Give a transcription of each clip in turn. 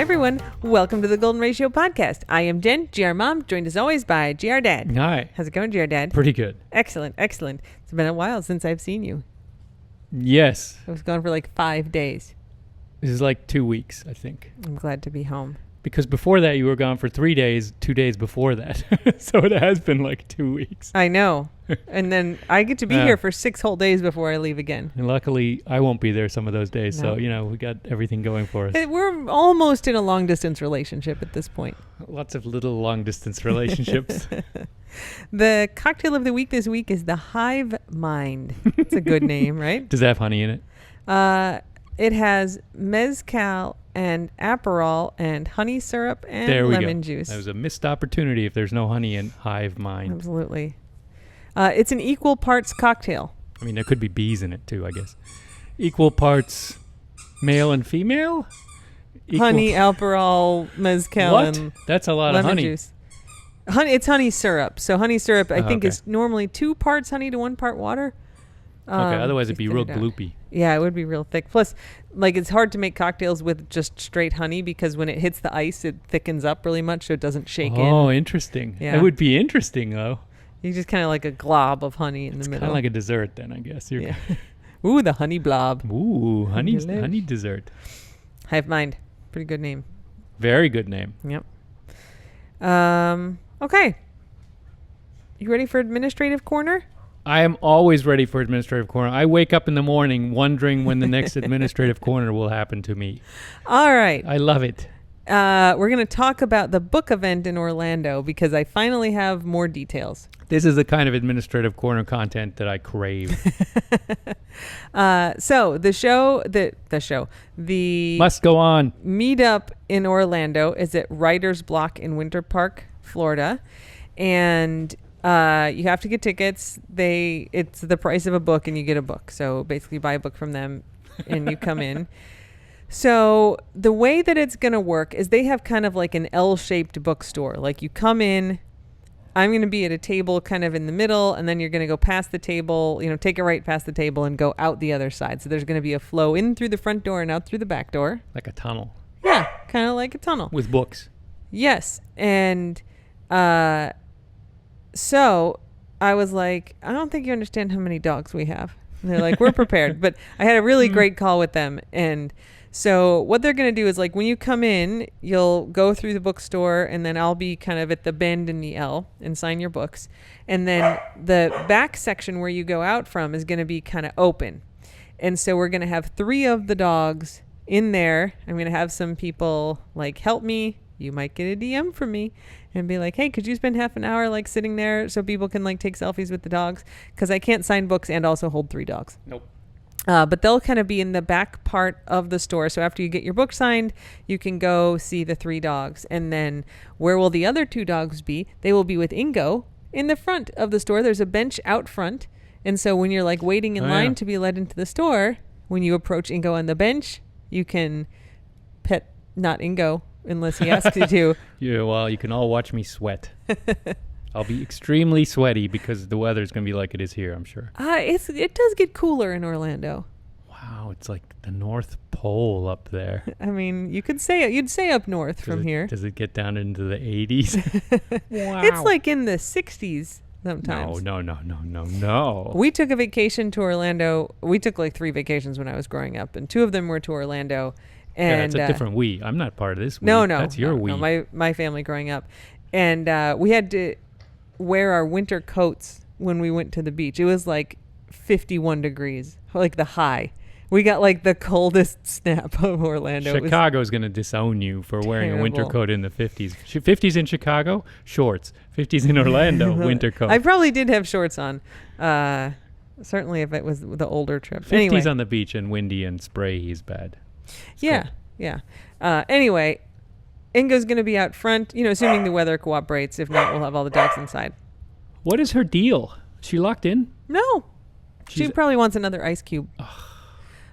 everyone. Welcome to the Golden Ratio Podcast. I am Jen, GR Mom, joined as always by GR Dad. Hi. How's it going, GR Dad? Pretty good. Excellent, excellent. It's been a while since I've seen you. Yes. I was gone for like 5 days. This is like 2 weeks, I think. I'm glad to be home. Because before that, you were gone for 3 days, 2 days before that. So it has been like 2 weeks. I know. And then I get to be here for 6 whole days before I leave again. And luckily, I won't be there some of those days. No. So, we got everything going for us. We're almost in a long-distance relationship at this point. Lots of little long-distance relationships. The cocktail of the week this week is the Hive Mind. It's a good name, right? Does it have honey in it? It has mezcal and Aperol and honey syrup and lemon juice. That was a missed opportunity if there's no honey in Hive Mind. Absolutely. It's an equal parts cocktail. I mean, there could be bees in it too, I guess. Equal parts male and female? Honey, Aperol, mezcal, what? and That's a lot lemon of honey. juice. It's honey syrup. So honey syrup, I think, is normally 2 parts honey to 1 part water. Okay, otherwise it'd be real gloopy. Yeah, it would be real thick. Plus, like, it's hard to make cocktails with just straight honey because when it hits the ice, it thickens up really much so it doesn't shake in. Oh, interesting. Yeah. It would be interesting, though. You just kind of like a glob of honey in the middle. It's kind of like a dessert then, I guess. Yeah. Ooh, the honey blob. Ooh, honey dessert. Hive Mind. Pretty good name. Very good name. Yep. Okay. You ready for Administrative Corner? I am always ready for Administrative Corner. I wake up in the morning wondering when the next Administrative Corner will happen to me. All right. I love it. We're going to talk about the book event in Orlando because I finally have more details. This is the kind of Administrative Corner content that I crave. So the Must go on. meetup in Orlando is at Writer's Block in Winter Park, Florida. And you have to get tickets. It's the price of a book and you get a book. So basically you buy a book from them and you come in. So the way that it's going to work is they have kind of like an L-shaped bookstore. Like you come in, I'm going to be at a table kind of in the middle, and then you're going to go past the table, take a right past the table and go out the other side. So there's going to be a flow in through the front door and out through the back door. Like a tunnel. Yeah, kind of like a tunnel. With books. Yes. And so I was like, I don't think you understand how many dogs we have. And they're like, we're prepared. But I had a really great call with them. And so what they're going to do is, like, when you come in, you'll go through the bookstore, and then I'll be kind of at the bend in the L and sign your books. And then the back section where you go out from is going to be kind of open. And so we're going to have 3 of the dogs in there. I'm going to have some people, like, help me. You might get a DM from me and be like, hey, could you spend half an hour, like, sitting there so people can, like, take selfies with the dogs? Because I can't sign books and also hold 3 dogs. Nope. But they'll kind of be in the back part of the store. So after you get your book signed, you can go see the 3 dogs. And then where will the other 2 dogs be? They will be with Ingo in the front of the store. There's a bench out front. And so when you're, like, waiting in line to be let into the store, when you approach Ingo on the bench, you can pet not Ingo unless he asks you to. Yeah, well, you can all watch me sweat. I'll be extremely sweaty because the weather's going to be like it is here, I'm sure. It does get cooler in Orlando. Wow, it's like the North Pole up there. I mean, you'd say up north from here. Does it get down into the 80s? Wow. It's like in the 60s sometimes. No. We took a vacation to Orlando. We took like 3 vacations when I was growing up, and 2 of them were to Orlando. And that's a different we. I'm not part of this we. No. That's your we. No, my family growing up. And we had to wear our winter coats when we went to the beach. It was like 51 degrees, like the high. We got like the coldest snap of Orlando. Chicago's going to disown you for wearing terrible. a winter coat in the 50s. 50s in Chicago, shorts. 50s in Orlando, winter coat. I probably did have shorts on. Certainly if it was the older trip. 50s anyway. on the beach and windy and spray is bad. Yeah. Anyway, Ingo's going to be out front, assuming the weather cooperates. If not, we'll have all the dogs inside. What is her deal? Is she locked in? No. She probably wants another ice cube.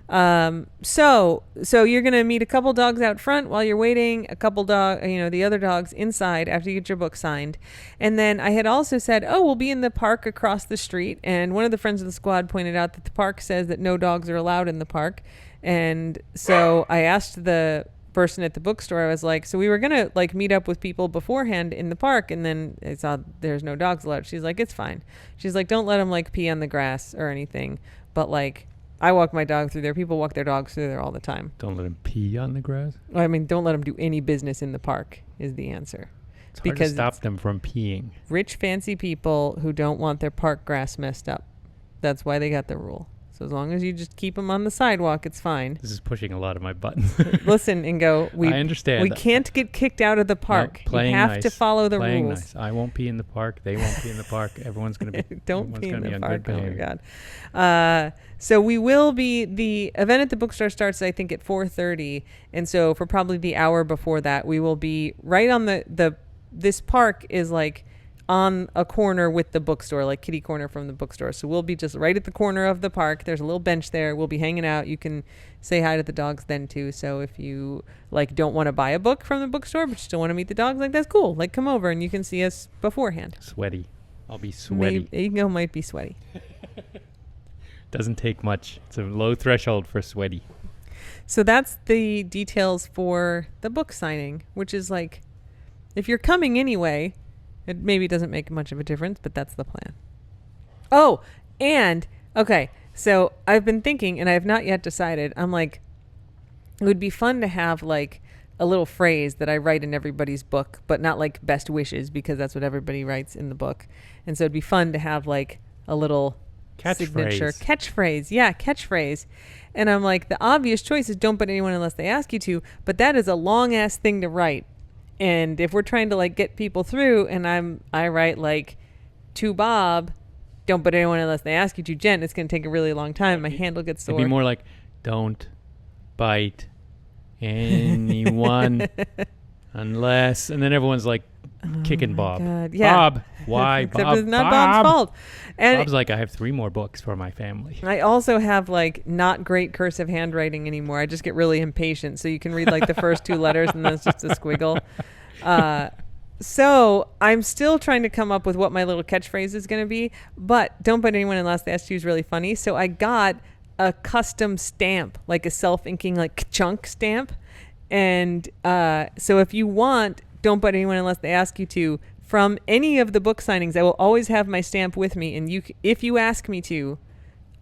So you're going to meet a couple dogs out front while you're waiting, a couple the other dogs inside after you get your book signed. And then I had also said, we'll be in the park across the street. And one of the friends of the squad pointed out that the park says that no dogs are allowed in the park. And so I asked the person at the bookstore, I was like, so we were going to like meet up with people beforehand in the park. And then I saw there's no dogs allowed. She's like, it's fine. She's like, don't let them like pee on the grass or anything. But like, I walk my dog through there. People walk their dogs through there all the time. Don't let them pee on the grass? I mean, don't let them do any business in the park is the answer. It's hard to stop them from peeing. Rich, fancy people who don't want their park grass messed up. That's why they got the rule. So as long as you just keep them on the sidewalk, it's fine. This is pushing a lot of my buttons. Listen, Ingo, I understand. We can't get kicked out of the park. No, you have nice. to follow the playing rules. Nice. I won't pee in the park. They won't pee in the park. Everyone's going to be Don't pee in the park. Oh, my God. So we will be, the event at the bookstore starts, I think, at 4:30. And so for probably the hour before that, we will be right on this park is like on a corner with the bookstore, like kitty corner from the bookstore. So we'll be just right at the corner of the park. There's a little bench there. We'll be hanging out. You can say hi to the dogs then too. So if you like don't want to buy a book from the bookstore, but you still want to meet the dogs, like that's cool. Like come over and you can see us beforehand. Sweaty. I'll be sweaty. Ingo might be sweaty. Doesn't take much. It's a low threshold for sweaty. So that's the details for the book signing, which is like, if you're coming anyway, it maybe doesn't make much of a difference, but that's the plan. Oh, and, okay, so I've been thinking, and I have not yet decided, I'm like, it would be fun to have, like, a little phrase that I write in everybody's book, but not, like, best wishes, because that's what everybody writes in the book. And so it'd be fun to have, like, a little signature. Catchphrase. Yeah, catchphrase. And I'm like, the obvious choice is don't put anyone unless they ask you to, but that is a long-ass thing to write. And if we're trying to like get people through and I write like to Bob, don't put anyone unless they ask you to, Jen, it's going to take a really long time. My handle gets sore. It'd be more like, don't bite anyone unless, and then everyone's like kicking Bob. God. Yeah. Bob, why? Except Bob, it's not Bob's fault. And Bob's like, I have 3 more books for my family. I also have like not great cursive handwriting anymore. I just get really impatient. So you can read like the first 2 letters and then it's just a squiggle. So I'm still trying to come up with what my little catchphrase is going to be, but don't put anyone unless they ask you is really funny. So I got a custom stamp, like a self-inking, like chunk stamp. And so if you want, don't put anyone unless they ask you to, from any of the book signings, I will always have my stamp with me. And if you ask me to,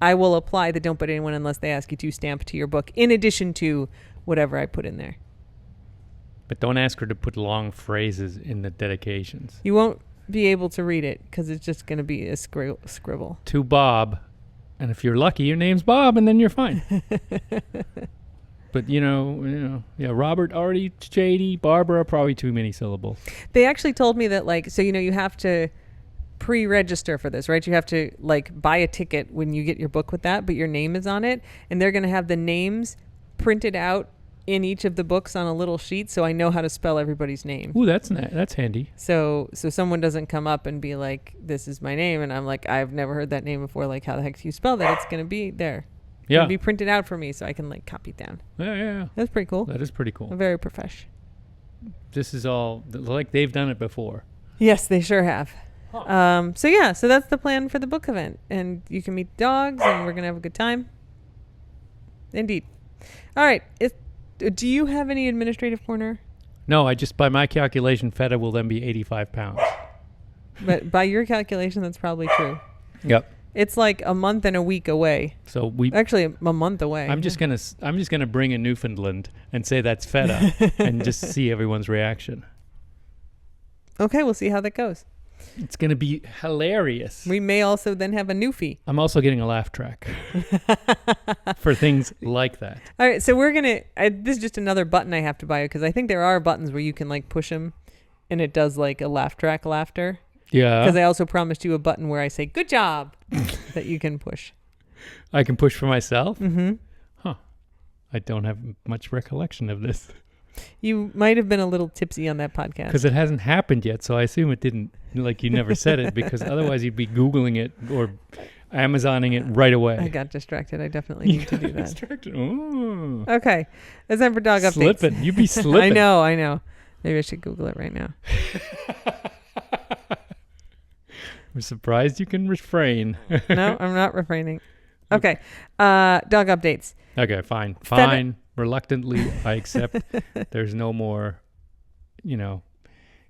I will apply the don't put anyone unless they ask you to stamp to your book, in addition to whatever I put in there. But don't ask her to put long phrases in the dedications. You won't be able to read it because it's just going to be a scribble. To Bob. And if you're lucky, your name's Bob, and then you're fine. But, yeah, Robert, Artie, J.D., Barbara, probably too many syllables. They actually told me that, like, so, you have to pre-register for this, right? You have to, like, buy a ticket when you get your book with that, but your name is on it. And they're going to have the names printed out in each of the books on a little sheet, so I know how to spell everybody's name. Ooh, that's handy. So someone doesn't come up and be like, this is my name, and I'm like, I've never heard that name before. Like, how the heck do you spell that? It's going to be there. Yeah. It'll be printed out for me so I can like copy it down. Yeah. That's pretty cool. That is pretty cool. Very profesh. This is all like they've done it before. Yes, they sure have. Huh. So that's the plan for the book event. And you can meet dogs and we're going to have a good time. Indeed. All right. Do you have any administrative corner? No, by my calculation, Feta will then be 85 pounds. But by your calculation, that's probably true. Yep. It's like a month and a week away. So actually a month away. I'm just gonna bring a Newfoundland and say that's Feta and just see everyone's reaction. Okay, we'll see how that goes. It's gonna be hilarious. We may also then have a Newfie. I'm also getting a laugh track for things like that. All right, so we're gonna. This is just another button I have to buy because I think there are buttons where you can like push them, and it does like a laugh track laughter. Yeah. Because I also promised you a button where I say "Good job" that you can push. I can push for myself? Mm-hmm. Huh. I don't have much recollection of this. You might have been a little tipsy on that podcast. Because it hasn't happened yet, so I assume it didn't, like you never said it, because otherwise you'd be Googling it or Amazoning it right away. I got distracted. I definitely need to do that. Distracted. Oh. Okay. It's time for dog updates. Slipping. You'd be slipping. I know. Maybe I should Google it right now. I'm surprised you can refrain. No, I'm not refraining. Okay. Dog updates. Okay, fine. reluctantly, I accept. There's no more,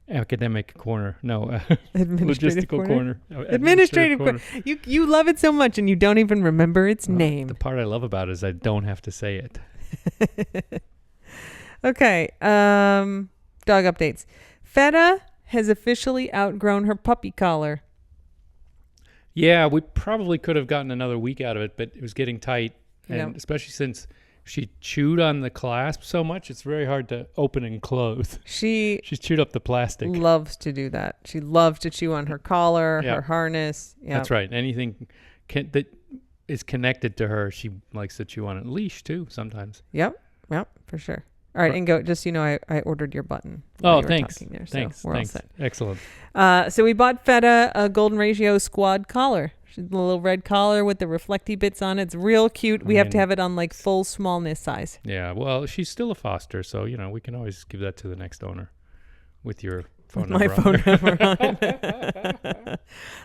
academic corner. No, logistical corner. Administrative corner. You love it so much and you don't even remember its name. The part I love about it is I don't have to say it. Okay. Dog updates. Feta has officially outgrown her puppy collar. Yeah, we probably could have gotten another week out of it, but it was getting tight. And especially since she chewed on the clasp so much, it's very hard to open and close. She's chewed up the plastic. Loves to do that. She loves to chew on her collar, her harness. Yep. That's right. Anything that is connected to her, she likes to chew on it. Leash, too, sometimes. Yep, for sure. All right, and go. Just I ordered your button. Oh, thanks. There, so thanks. We're all set. Excellent. So we bought Feta a Golden Ratio Squad collar. She's a little red collar with the reflecty bits on it. It's real cute. We have to have it on like full smallness size. Yeah, well, she's still a foster, so we can always give that to the next owner with your phone number. My phone number on it.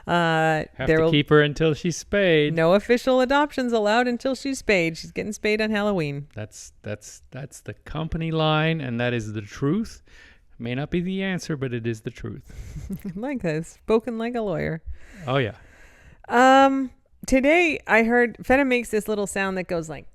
Have to keep her until she's spayed. No official adoptions allowed until she's spayed. She's getting spayed on Halloween. That's the company line, and that is the truth. May not be the answer, but it is the truth. Like this, spoken like a lawyer. Oh yeah. Today I heard Feta makes this little sound that goes like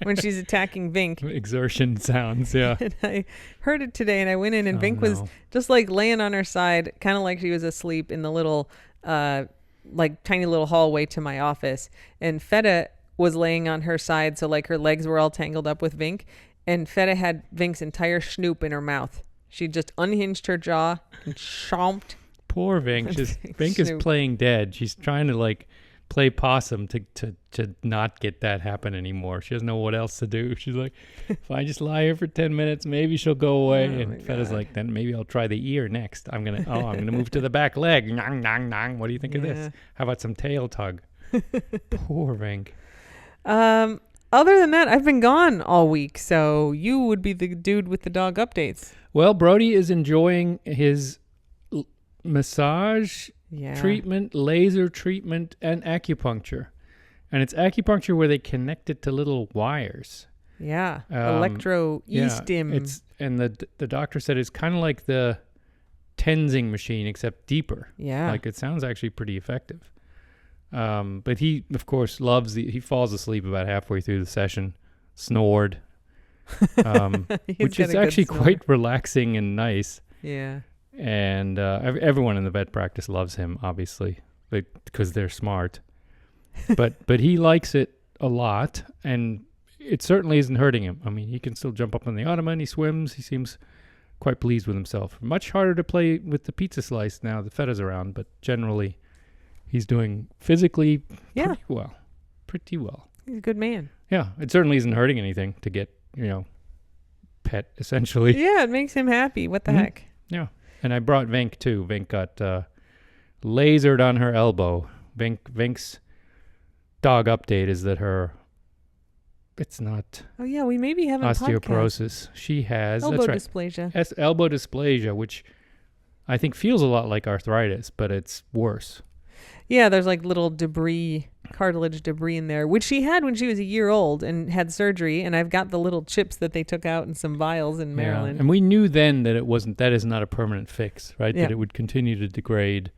when she's attacking Vink. Exertion sounds, yeah. And I heard it today, and I went in, and Vink was just like laying on her side, kind of like she was asleep in the little, like tiny little hallway to my office. And Feta was laying on her side, so like her legs were all tangled up with Vink, and Feta had Vink's entire snoop in her mouth. She just unhinged her jaw and chomped. Poor Vink. Vink is playing dead. She's trying to like play possum to not get that happen anymore. She doesn't know what else to do. She's like, if I just lie here for 10 minutes, maybe she'll go away. And Feta's like, then maybe I'll try the ear next. I'm gonna move to the back leg. Nang, nang, nang. What do you think of this? How about some tail tug? Poor Vink. Other than that, I've been gone all week, so you would be the dude with the dog updates. Well, Brody is enjoying his massage treatment, laser treatment, and acupuncture. And it's acupuncture where they connect it to little wires. Yeah. Electro e-stim. And the doctor said it's kind of like the tensing machine, except deeper. Yeah. Like it sounds actually pretty effective. But he, of course, he falls asleep about halfway through the session, snored, which is actually quite relaxing and nice. Yeah. And everyone in the vet practice loves him, obviously, because they're smart. But he likes it a lot, and it certainly isn't hurting him. I mean, he can still jump up on the ottoman. He swims. He seems quite pleased with himself. Much harder to play with the pizza slice now that Feta's around, but generally he's doing physically pretty well. He's a good man. Yeah, it certainly isn't hurting anything to get, pet, essentially. Yeah, it makes him happy. What the heck? Yeah. And I brought Vink, too. Vink got lasered on her elbow. Vink's dog update is that it's not we maybe have osteoporosis. She has elbow dysplasia. Elbow dysplasia, which I think feels a lot like arthritis, but it's worse. Yeah, there's like little cartilage debris in there, which she had when she was a year old and had surgery. And I've got the little chips that they took out in some vials in Maryland. Yeah. And we knew then that that is not a permanent fix, right? Yeah. That it would continue to degrade.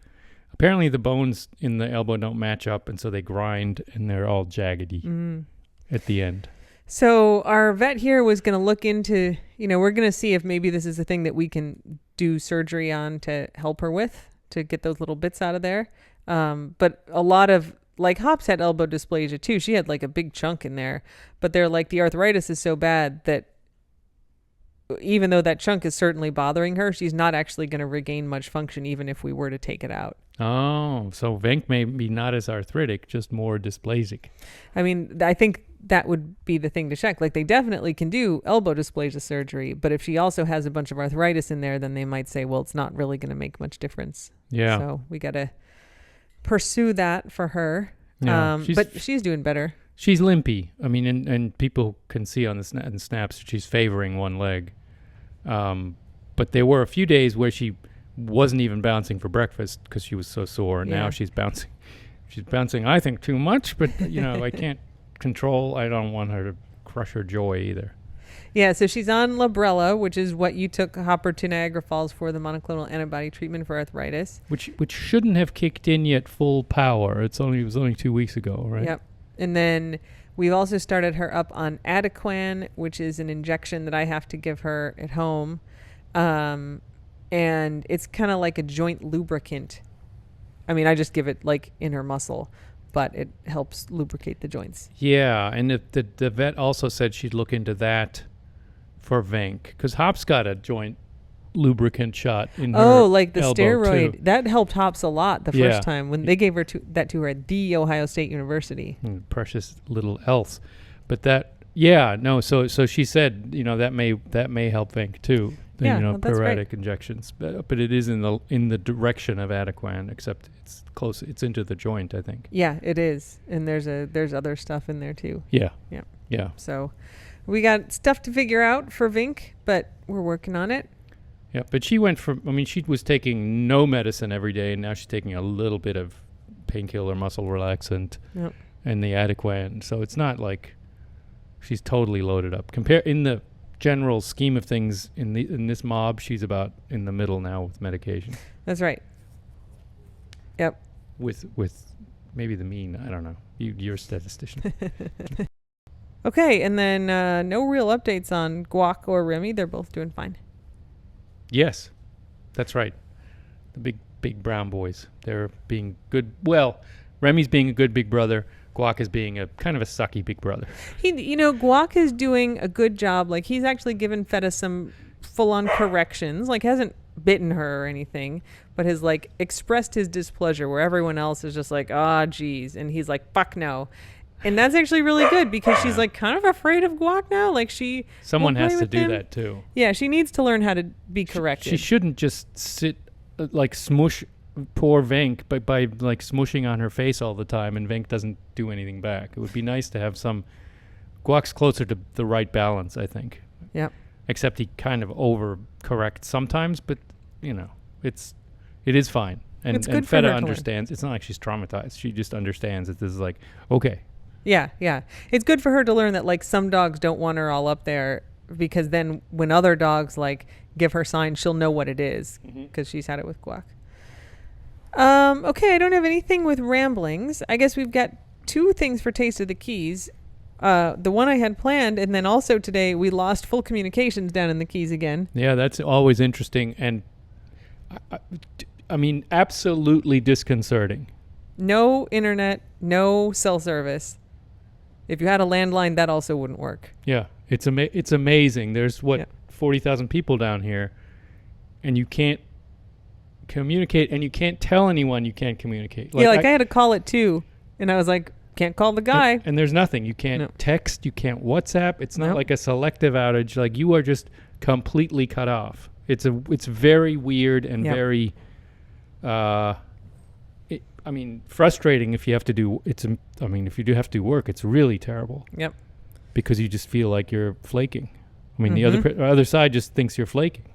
Apparently the bones in the elbow don't match up, and so they grind and they're all jaggedy at the end. So our vet here was going to look into, we're going to see if maybe this is a thing that we can do surgery on to help her with, to get those little bits out of there. But a lot of, like, Hops had elbow dysplasia too. She had like a big chunk in there, but they're like, the arthritis is so bad that even though that chunk is certainly bothering her, she's not actually going to regain much function even if we were to take it out. Oh, so Vink may be not as arthritic, just more dysplasic. I mean, I think that would be the thing to check. Like, they definitely can do elbow dysplasia surgery, but if she also has a bunch of arthritis in there, then they might say, well, it's not really going to make much difference. Yeah. So we got to pursue that for her. Yeah, but she's doing better. She's limpy. I mean, and people can see on the snaps that she's favoring one leg. But there were a few days where she wasn't even bouncing for breakfast because she was so sore. Yeah. Now she's bouncing. She's bouncing, I think, too much, but I can't control. I don't want her to crush her joy either. Yeah, so she's on Librela, which is what you took Hopper to Niagara Falls for, the monoclonal antibody treatment for arthritis. Which shouldn't have kicked in yet full power. It was only 2 weeks ago, right? Yep. And then we've also started her up on Adequan, which is an injection that I have to give her at home. And it's kind of like a joint lubricant. I mean, I just give it like in her muscle, but it helps lubricate the joints. Yeah, and the vet also said she'd look into that for Venk, because Hop's got a joint lubricant shot in her like the elbow steroid. too. That helped Hops a lot the first time when they gave her that to her at the Ohio State University. Precious little else. But so she said, that may help Venk too. Yeah, that's Paretic great. injections, but it is in the direction of Adequan, except it's close. It's into the joint, I think. Yeah, it is, and there's other stuff in there too. Yeah. So we got stuff to figure out for Vink, but we're working on it. Yeah, but she went she was taking no medicine every day, and now she's taking a little bit of painkiller, muscle relaxant, and the Adequan. So it's not like she's totally loaded up. In the general scheme of things, in this mob, she's about in the middle now with medication. That's right. Yep. With maybe the mean, I don't know. You're a statistician. Okay, and then no real updates on Guac or Remy. They're both doing fine. Yes, that's right. The big brown boys. They're being good. Well, Remy's being a good big brother. Guac is being a kind of a sucky big brother. Guac is doing a good job. Like, he's actually given Feta some full-on corrections. Like, hasn't bitten her or anything, but has like expressed his displeasure where everyone else is just like, geez, and he's like, fuck no. And that's actually really good because she's like kind of afraid of Guac now. Like, someone has to do that too. Yeah, she needs to learn how to be corrected. She shouldn't just sit like smush poor Venk by like smushing on her face all the time, and Venk doesn't do anything back. It would be nice to have some. Guac's closer to the right balance, I think. Yeah. Except he kind of overcorrects sometimes, but it is fine. And, it's good and for Feta her to understands. It's not like she's traumatized. She just understands that this is like, okay. Yeah. It's good for her to learn that like some dogs don't want her all up there, because then when other dogs like give her signs, she'll know what it is because she's had it with Guac. Okay, I don't have anything with ramblings. I guess we've got 2 things for Taste of the Keys. The one I had planned, and then also today we lost full communications down in the Keys again. Yeah, that's always interesting, and I mean, absolutely disconcerting. No internet, no cell service. If you had a landline, that also wouldn't work. Yeah, it's amazing. There's 40,000 people down here, and you can't communicate, and you can't tell anyone you can't communicate. I had to call it too, and I was like, can't call the guy. And there's nothing. You can't text. You can't WhatsApp. It's not like a selective outage. Like, you are just completely cut off. It's very weird and very, frustrating if you have to do. If you do have to do work, it's really terrible. Yep. Because you just feel like you're flaking. I mean, the other side just thinks you're flaking.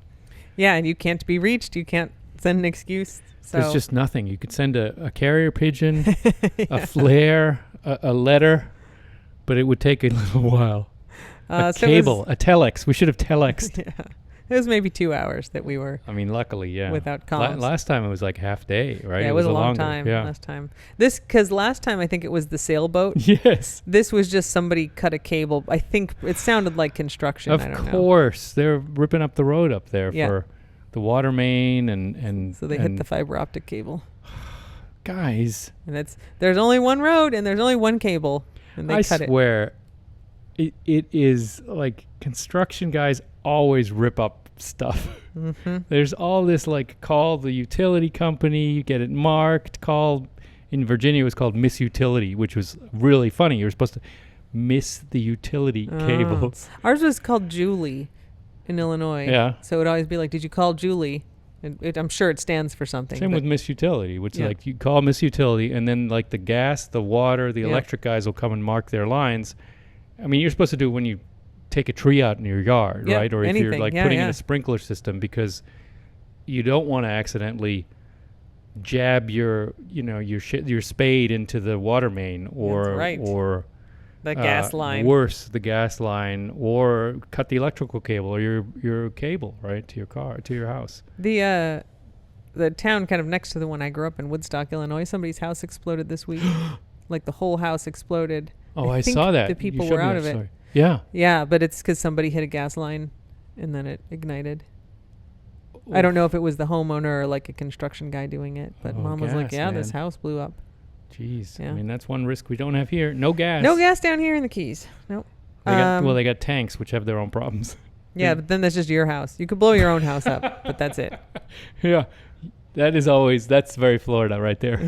Yeah, and you can't be reached. You can't send an excuse. So. There's just nothing. You could send a carrier pigeon, a flare, a letter, but it would take a little while. A cable, a telex. We should have telexed. Yeah. It was maybe 2 hours that we were. Luckily, yeah. Without comms. Last time it was like half day, right? Yeah, it was a long time. Yeah. Last time. Because last time I think it was the sailboat. Yes. This was just somebody cut a cable. I think it sounded like construction. Of course, they're ripping up the road up there for the water main and. So they hit the fiber optic cable. Guys. And there's only one road and there's only one cable, and they cut it. I swear, it is like construction guys always rip up stuff. Mm-hmm. There's all this like, call the utility company, get it marked, in Virginia it was called Miss Utility, which was really funny. You were supposed to miss the utility cable. Ours was called Julie in Illinois. Yeah. So it would always be like, did you call Julie? I'm sure it stands for something. Same with Miss Utility, which is like, you call Miss Utility, and then like the gas, the water, the electric guys will come and mark their lines. I mean, you're supposed to do when you take a tree out in your yard, right? Or if you're like putting in a sprinkler system, because you don't want to accidentally jab your spade into the water main or The gas line. Worse, the gas line, or cut the electrical cable or your cable right to your car, to your house. The town kind of next to the one I grew up in, Woodstock, Illinois, somebody's house exploded this week. Like the whole house exploded. Oh, I think saw that. The people were out of it. Story. Yeah. Yeah, but it's because somebody hit a gas line and then it ignited. I don't know if it was the homeowner or like a construction guy doing it, but Mom was like, yeah, this house blew up. Jeez. Yeah. I mean, that's one risk we don't have here. No gas. No gas down here in the Keys. Nope. They got tanks, which have their own problems. Yeah, but then that's just your house. You could blow your own house up, but that's it. Yeah. That's very Florida right there.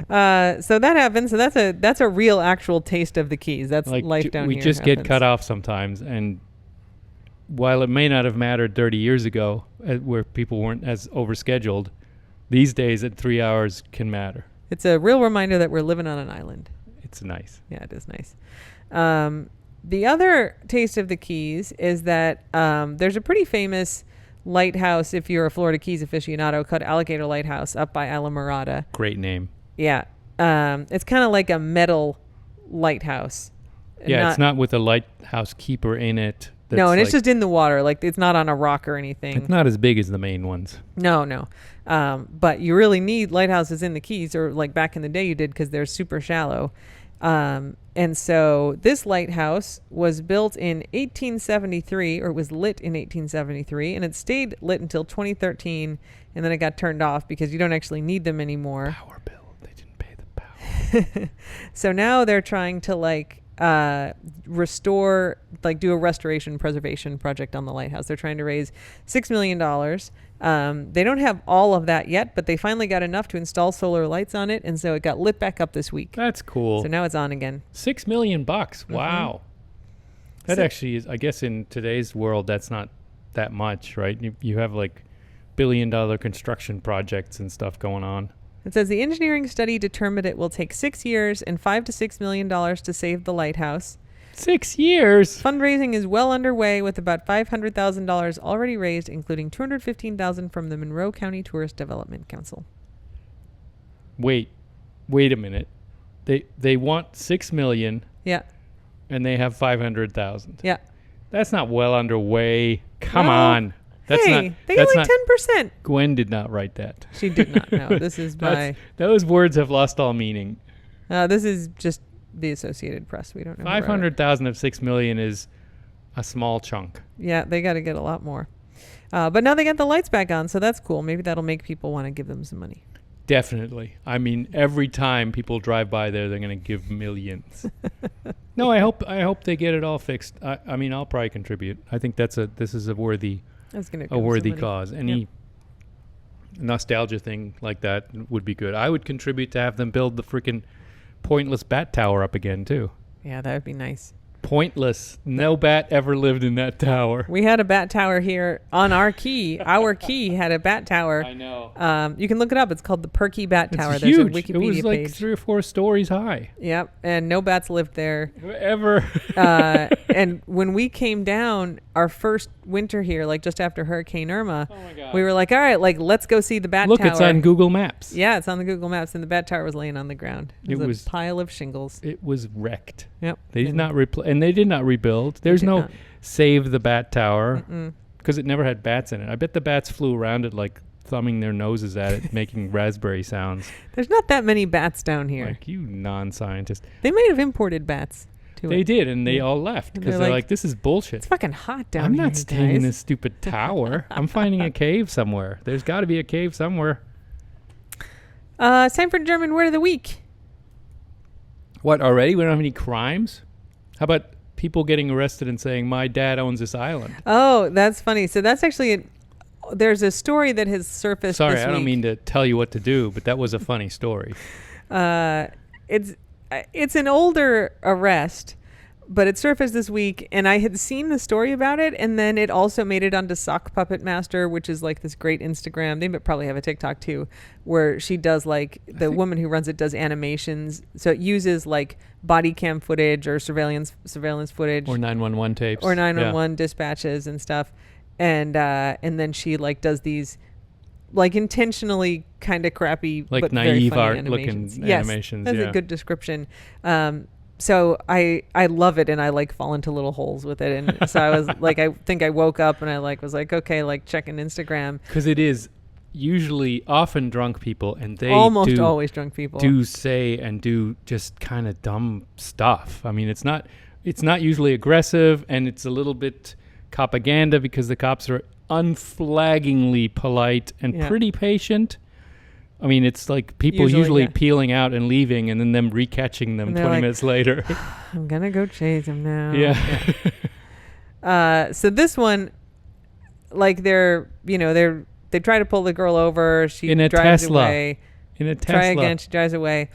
Yeah. So that happens. So that's a real actual taste of the Keys. That's like life down here. We just get cut off sometimes, and while it may not have mattered 30 years ago, where people weren't as overscheduled, these days at 3 hours can matter. It's a real reminder that we're living on an island. It's nice. Yeah, it is nice. The other taste of the Keys is that there's a pretty famous lighthouse, if you're a Florida Keys aficionado, called Alligator Lighthouse up by Islamorada. Great name. Yeah. It's kind of like a metal lighthouse. Yeah, it's not with a lighthouse keeper in it. No, and it's just in the water. Like, it's not on a rock or anything. It's not as big as the main ones. No. But you really need lighthouses in the Keys, or like back in the day you did, because they're super shallow. And so this lighthouse was built in 1873, or it was lit in 1873, and it stayed lit until 2013, and then it got turned off because you don't actually need them anymore. Power bill. They didn't pay the power. So now they're trying to restore, do a restoration preservation project on the lighthouse. They're trying to raise $6 million. They don't have all of that yet, but they finally got enough to install solar lights on it, and so it got lit back up this week. That's cool. So now it's on again. $6 million. Wow. Mm-hmm. That actually is, I guess in today's world, that's not that much, right? You have like billion-dollar construction projects and stuff going on. It says the engineering study determined it will take 6 years and $5 to $6 million to save the lighthouse. 6 years. Fundraising is well underway with about $500,000 already raised, including $215,000 from the Monroe County Tourist Development Council. Wait a minute. They want $6 million. Yeah. And they have $500,000. Yeah. That's not well underway. Come on. They get like 10%. Gwen did not write that. She did not. No, this is by... Those words have lost all meaning. This is just the Associated Press. We don't know. 500,000 of 6 million is a small chunk. Yeah, they got to get a lot more. But now they got the lights back on, so that's cool. Maybe that'll make people want to give them some money. Definitely. I mean, every time people drive by there, they're going to give millions. No, I hope they get it all fixed. I mean, I'll probably contribute. I think this is a worthy cause. Any nostalgia thing like that would be good. I would contribute to have them build the freaking pointless bat tower up again too. Yeah, that would be nice. Pointless. No bat ever lived in that tower. We had a bat tower here on our key. Our key had a bat tower. I know. You can look it up. It's called the Perky Bat Tower. It's huge. There's a Wikipedia it was like page. 3 or 4 stories high. Yep, and no bats lived there ever. And when we came down our first winter here, like just after Hurricane Irma, we were like, all right, let's go see the bat tower. Look, it's on Google Maps. Yeah, it's on the Google Maps, and the bat tower was laying on the ground. It was a pile of shingles. It was wrecked. Yep. They did not and they did not rebuild. There's no save the bat tower because it never had bats in it. I bet the bats flew around it like thumbing their noses at it, making raspberry sounds. There's not that many bats down here. Like, you non-scientist. They might have imported bats to it. They did, and they all left because they're like, this is bullshit. It's fucking hot down here, I'm not staying in this stupid tower. I'm finding a cave somewhere. There's got to be a cave somewhere. It's time for German Word of the Week. What, already? We don't have any crimes? How about people getting arrested and saying, my dad owns this island? Oh, that's funny. So that's actually... There's a story that has surfaced this week. Sorry, I don't mean to tell you what to do, but that was a funny story. It's an older arrest, but it surfaced this week, and I had seen the story about it, and then it also made it onto Sock Puppet Master, which is like this great Instagram. They probably have a TikTok too, where she does the woman who runs it does animations. So it uses like body cam footage or surveillance footage. Or 911 tapes. Or 911 dispatches and stuff. And then she does these intentionally kind of crappy, like but naive very funny art animations. looking animations. That's a good description. so I love it, and I like fall into little holes with it. And so I was like, I think I woke up and I like was like, okay, like checking Instagram. Because it is usually often drunk people, and they Almost always drunk people do say and do just kind of dumb stuff. I mean, it's not usually aggressive, and it's a little bit propaganda because the cops are unflaggingly polite and pretty patient. I mean, it's like people usually peeling out and leaving, and then them recatching them 20 minutes later. I'm gonna go chase him now. Yeah. So this one, like they try to pull the girl over. She in a drives Tesla. away. In a Tesla. Try again. She drives away.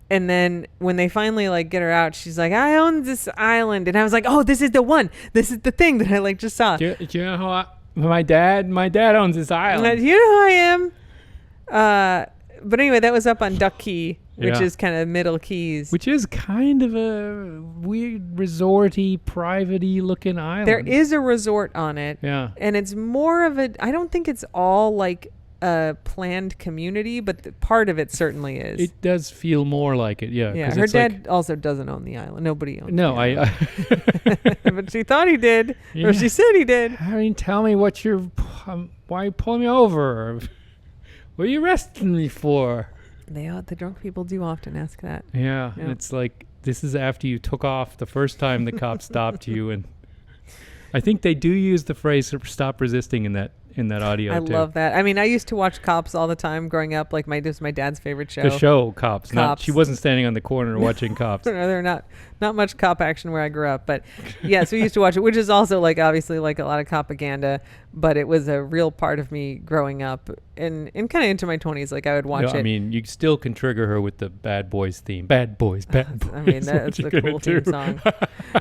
And then when they finally like get her out, she's like, I own this island. And I was like, oh, this is the one. This is the thing that I like just saw. Do you know how my dad owns this island. You know who I am? But anyway, that was up on Duck Key, which is kind of Middle Keys. Which is kind of a weird resorty, private-y looking island. There is a resort on it. Yeah. And it's more of I don't think it's all like a planned community, but part of it certainly is. It does feel more like it, yeah. Yeah, her dad also doesn't own the island. Nobody owns No, the island. But she thought he did, or she said he did. I mean, tell me why are you pulling me over? What are you arresting me for? The drunk people do often ask that. Yeah, and it's like, this is after you took off the first time the cop stopped you, and I think they do use the phrase "stop resisting" in that audio. I love that. I mean, I used to watch Cops all the time growing up. Like this was my dad's favorite show. The show Cops. She wasn't standing on the corner watching Cops. No, they're not much cop action where I grew up, but yeah, so we used to watch it, which is also like obviously like a lot of propaganda, but it was a real part of me growing up and kind of into my 20s. Like I would watch it. I mean, you still can trigger her with the Bad Boys theme. Bad Boys, Bad Boys. I mean, that's a cool theme song.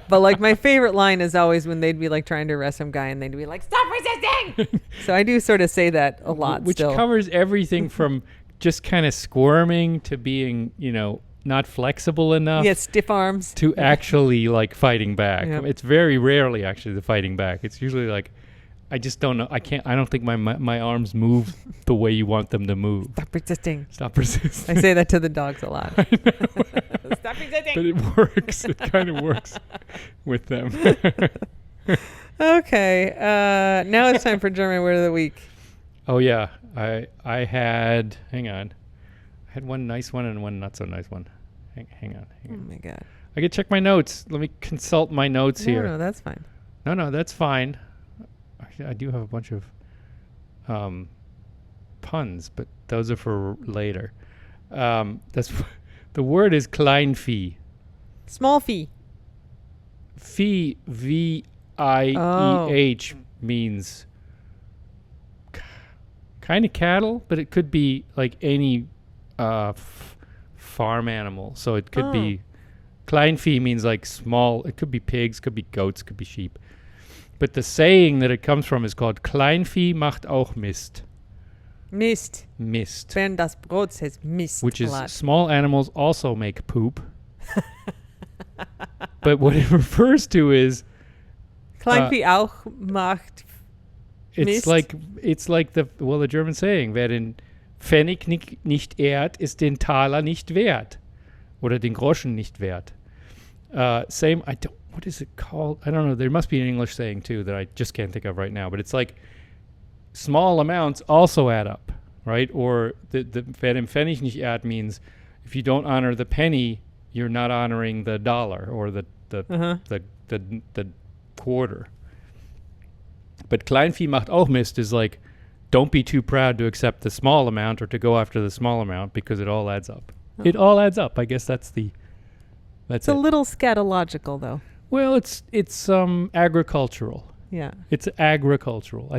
But like my favorite line is always when they'd be like trying to arrest some guy and they'd be like, "Stop resisting!" So I do sort of say that a lot, which still. Covers everything from just kind of squirming to being, not flexible enough. Yeah, stiff arms. To actually like fighting back. Yep. It's very rarely actually the fighting back. It's usually like, I just don't know. I don't think my arms move the way you want them to move. Stop resisting. Stop resisting. I say that to the dogs a lot. I know. Stop resisting. But it works. It kind of works with them. Okay. Now it's time for German Word of the Week. Oh yeah. I had, hang on. I had one nice one and one not so nice one. Hang on. Oh my God. I can check my notes. Let me consult my notes here. No, that's fine. No, that's fine. Actually, I do have a bunch of puns, but those are for later. The word is Kleinvieh. Small fee. Vieh, V-I-E-H, means kind of cattle, but it could be like any farm animal. So it could be, Kleinvieh means like small, it could be pigs, could be goats, could be sheep. But the saying that it comes from is called Kleinvieh macht auch Mist. Mist. Mist. Bernd das Brot says Mist. Which is small animals also make poop. But what it refers to is Kleinvieh auch macht Mist. It's like the German saying, wer den Pfennig nicht ehrt, ist den Taler nicht wert. Oder den Groschen nicht wert. What is it called? I don't know. There must be an English saying too that I just can't think of right now. But it's like small amounts also add up, right? Or the wer den Pfennig nicht ehrt means if you don't honor the penny, you're not honoring the dollar or the quarter. But Kleinvieh macht auch Mist is like, don't be too proud to accept the small amount or to go after the small amount because it all adds up. Oh. It all adds up. I guess that's it's a little scatological though. Well, it's agricultural. Yeah. It's agricultural.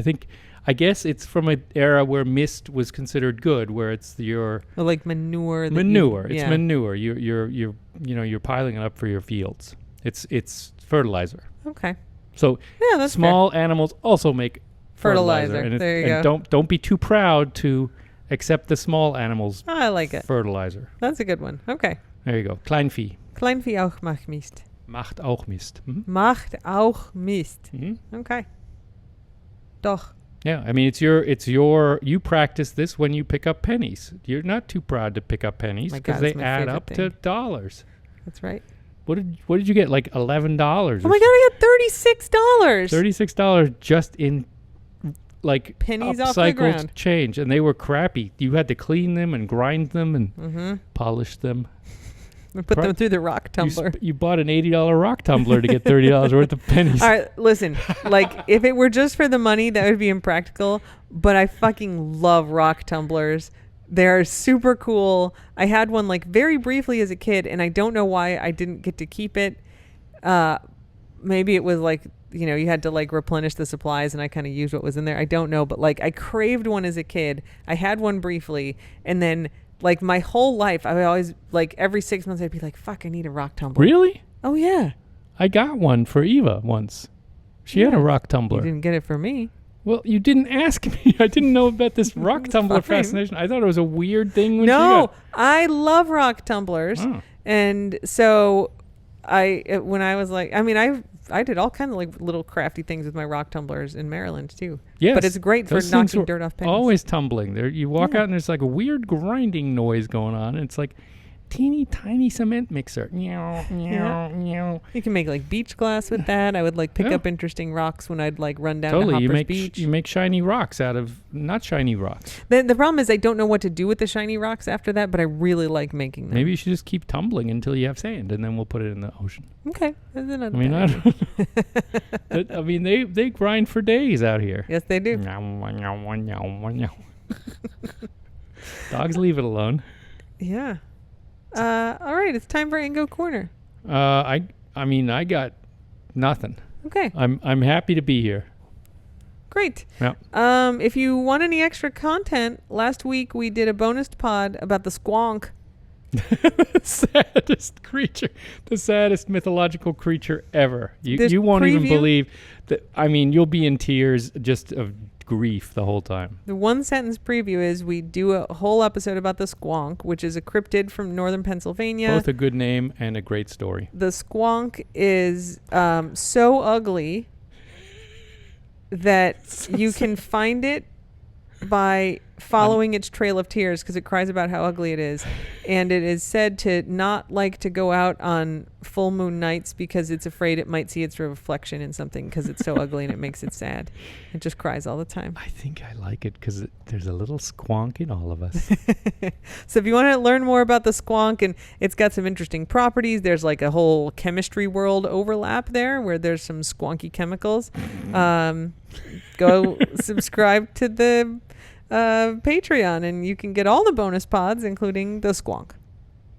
I guess it's from an era where mist was considered good, where it's like manure. Manure. It's manure. You're piling it up for your fields. It's fertilizer. Okay. So yeah, that's small fair. Animals also make fertilizer. There you go. Don't be too proud to accept the small animals. I like it. Fertilizer. That's a good one. Okay. There you go. Kleinvieh. Kleinvieh auch macht Mist. Macht auch Mist. Mhm. Macht auch Mist. Mhm. Okay. Doch. Yeah, I mean you practice this when you pick up pennies. You're not too proud to pick up pennies because they add up to dollars. That's right. What did you get? Like $11? Oh my god, I got $36. $36 just in like Pennies off the ground. upcycled change, and they were crappy. You had to clean them and grind them and polish them. We put them through the rock tumbler. You bought an $80 rock tumbler to get $30 worth of pennies. All right, listen. Like, if it were just for the money, that would be impractical. But I fucking love rock tumblers. They're super cool. I had one like very briefly as a kid, and I don't know why I didn't get to keep it. Maybe it was like, you know, you had to like replenish the supplies, and I kind of used what was in there. I don't know, but like I craved one as a kid. I had one briefly, and then like my whole life, I would always like every 6 months I'd be like, "Fuck, I need a rock tumbler." Really? Oh yeah. I got one for Eva once. She had a rock tumbler. You didn't get it for me. Well, you didn't ask me. I didn't know about this rock tumbler fascination. I thought it was a weird thing when No, I love rock tumblers. Oh. And so when I was like, I mean, I did all kinds of like little crafty things with my rock tumblers in Maryland too. Yes. But it's great for knocking dirt off pennies. Always tumbling. There, you walk out and there's like a weird grinding noise going on, and it's like teeny tiny cement mixer. Meow, meow, meow. You can make like beach glass with that. I would like pick up interesting rocks when I'd like run down to Hopper's Beach. You make shiny rocks out of not shiny rocks. The problem is I don't know what to do with the shiny rocks after that, but I really like making them. Maybe you should just keep tumbling until you have sand, and then we'll put it in the ocean. Okay. That's another I mean, they grind for days out here. Yes, they do. Dogs leave it alone. Yeah. All right, it's time for Ango Corner. I mean, I got nothing. Okay. I'm happy to be here. Great. Yeah. If you want any extra content, last week we did a bonus pod about the squonk. The saddest creature, the saddest mythological creature ever. You won't even believe that. I mean, you'll be in tears just of grief the whole time. The one sentence preview is we do a whole episode about the squonk, which is a cryptid from northern Pennsylvania. Both a good name and a great story. The squonk is so ugly that you can find it by following its trail of tears, because it cries about how ugly it is, and it is said to not like to go out on full moon nights because it's afraid it might see its reflection in something because it's so ugly and it makes it sad. It just cries all the time. I think I like it because there's a little squonk in all of us. So if you want to learn more about the squonk, and it's got some interesting properties, there's like a whole chemistry world overlap there where there's some squonky chemicals. Go subscribe to the Patreon, and you can get all the bonus pods, including the squonk.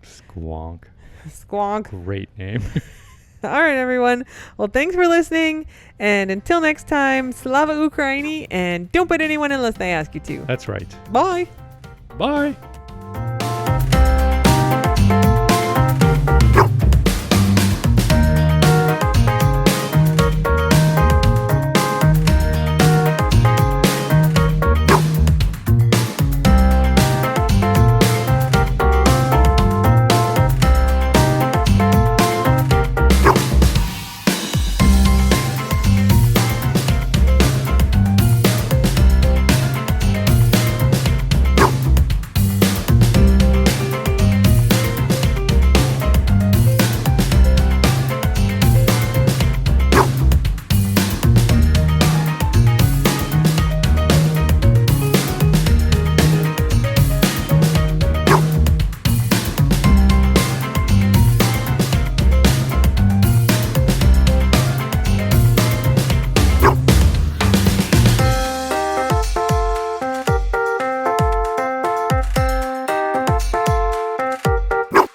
Squonk. Great name. All right, everyone. Well, thanks for listening, and until next time, Slava Ukraini, and don't put anyone unless they ask you to. That's right. Bye. Bye.